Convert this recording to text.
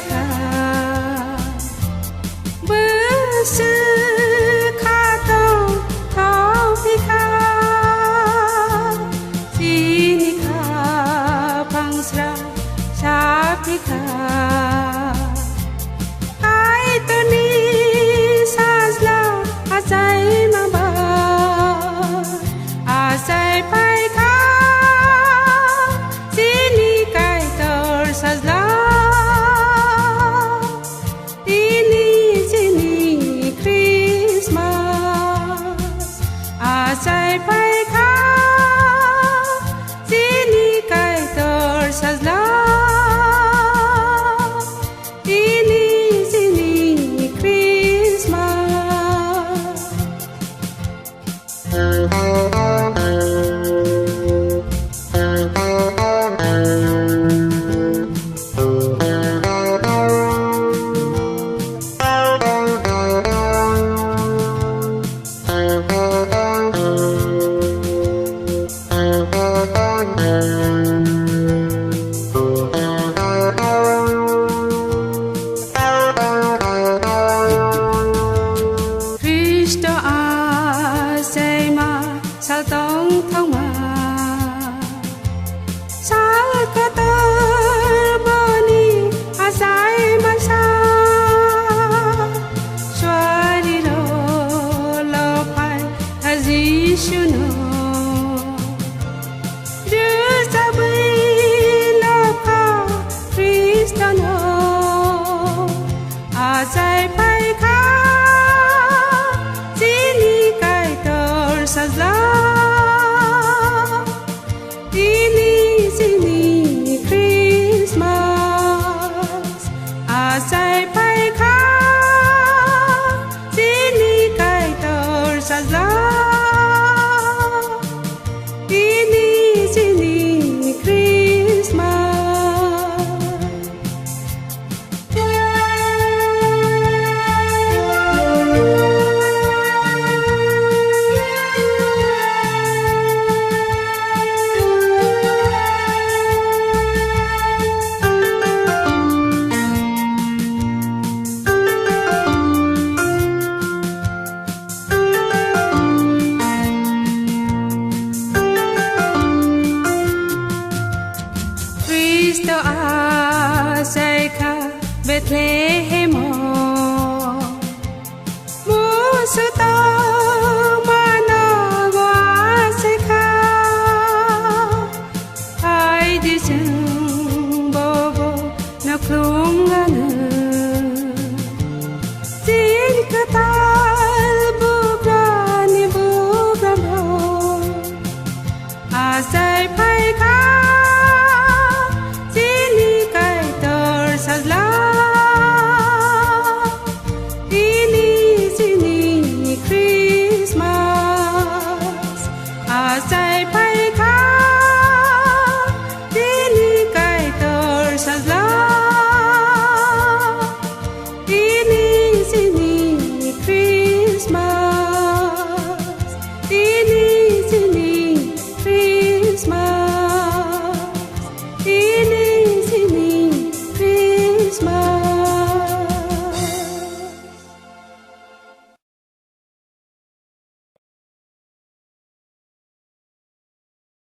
ka Bersih kata kau pika Sini ka pangsra sapika Kai tani sazla azai maba Azai pai ka Sini kai tor sazla Azai pai ka sini kai tor sazla ini sini Christmas Cristo azai ma sao tông thông ma sao có tơ boni azai ma sa xoa đi lo pai hazi shuno đưa ra bi lo ka Cristo no azai pai ka Sazla ini sini Christmas Azai pai ka sini kai tor sazla ini sini Christmas Cristo azai ka Bethlehem Musuta mana guasai ka Ai di jeng bobo na klum gana Sin katal bugrani bugramo Azai pai ka